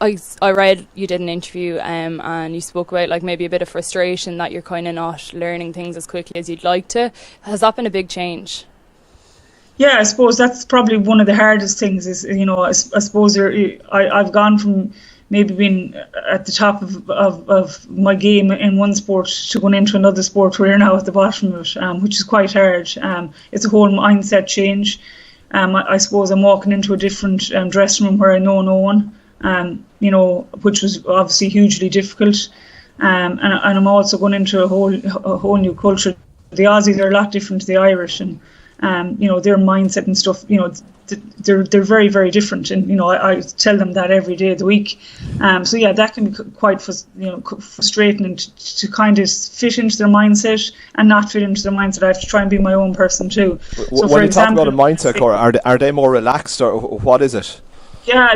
I read you did an interview and you spoke about like maybe a bit of frustration that you're kind of not learning things as quickly as you'd like to. Has that been a big change? Yeah, I suppose that's probably one of the hardest things is, I suppose I've gone from maybe being at the top of my game in one sport to going into another sport where you're now at the bottom of it, which is quite hard. It's a whole mindset change. I suppose I'm walking into a different dressing room where I know no one, which was obviously hugely difficult. And I'm also going into a whole new culture. The Aussies are a lot different to the Irish, and their mindset and stuff, they're very, very different. And, I tell them that every day of the week. So, yeah, that can be quite, frustrating and to kind of fit into their mindset and not fit into their mindset. I have to try and be my own person too. So when you talk about a mindset, Cora, are they more relaxed or what is it? Yeah,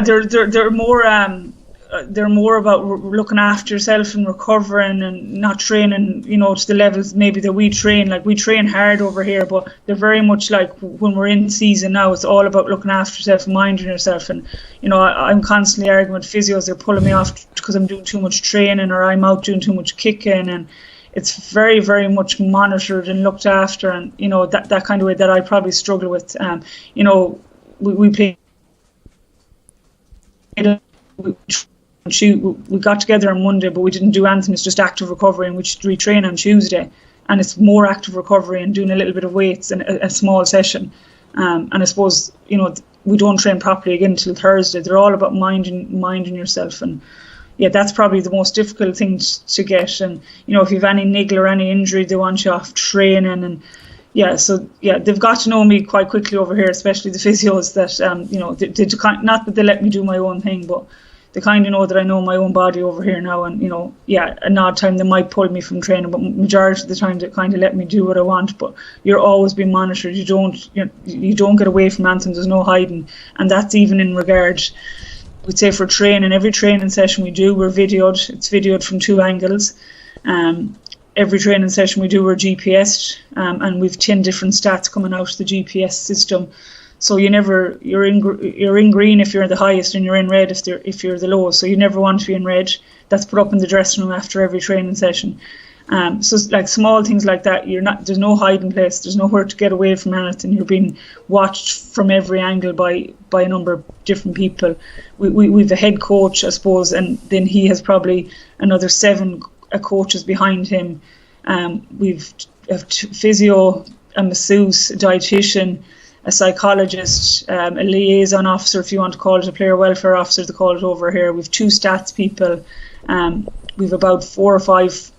they're more about looking after yourself and recovering and not training, to the levels maybe that we train. Like, we train hard over here, but they're very much like when we're in season now, it's all about looking after yourself and minding yourself. And, I'm constantly arguing with physios. They're pulling me off because I'm doing too much training or I'm out doing too much kicking. And it's very, very much monitored and looked after. And, that kind of way that I probably struggle with. We play... We got together on Monday, but we didn't do anything. It's just active recovery, and we retrain on Tuesday, and it's more active recovery and doing a little bit of weights and a small session. And I suppose we don't train properly again until Thursday. They're all about minding yourself, and yeah, that's probably the most difficult thing to get. And if you've any niggle or any injury, they want you off training. And they've got to know me quite quickly over here, especially the physios. That not that they let me do my own thing, but they kind of know that I know my own body over here now, and an odd time they might pull me from training, but majority of the time they kind of let me do what I want. But you're always being monitored. You don't get away from anything. There's no hiding, and that's even in regard. We'd say for training, every training session we do, we're videoed. It's videoed from 2 angles. Every training session we do, we're GPSed, and we've 10 different stats coming out of the GPS system. So you're in green if you're the highest, and you're in red if you're the lowest. So you never want to be in red. That's put up in the dressing room after every training session. So like small things like that, there's no hiding place. There's nowhere to get away from anything. You're being watched from every angle by a number of different people. We've a head coach, I suppose, and then he has probably another 7 coaches behind him. We've a physio, a masseuse, a dietitian, a psychologist, a liaison officer, if you want to call it, a player welfare officer, they call it over here. We've 2 stats people. We've about 4 or 5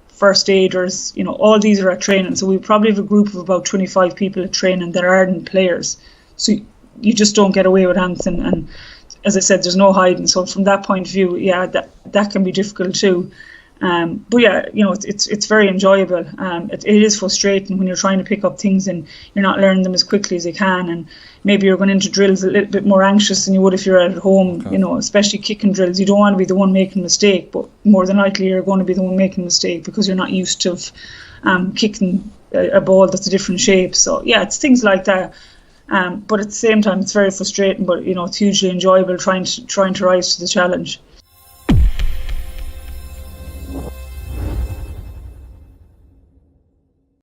first aiders. All these are at training. So we probably have a group of about 25 people at training that aren't players. So you just don't get away with anything. And as I said, there's no hiding. So from that point of view, yeah, that can be difficult too. But yeah, it's very enjoyable. It is frustrating when you're trying to pick up things and you're not learning them as quickly as you can, and maybe you're going into drills a little bit more anxious than you would if you're at home. Okay. Especially kicking drills, you don't want to be the one making a mistake, but more than likely you're going to be the one making a mistake because you're not used to kicking a ball that's a different shape. So yeah, it's things like that. But at the same time, it's very frustrating. But it's hugely enjoyable trying to rise to the challenge.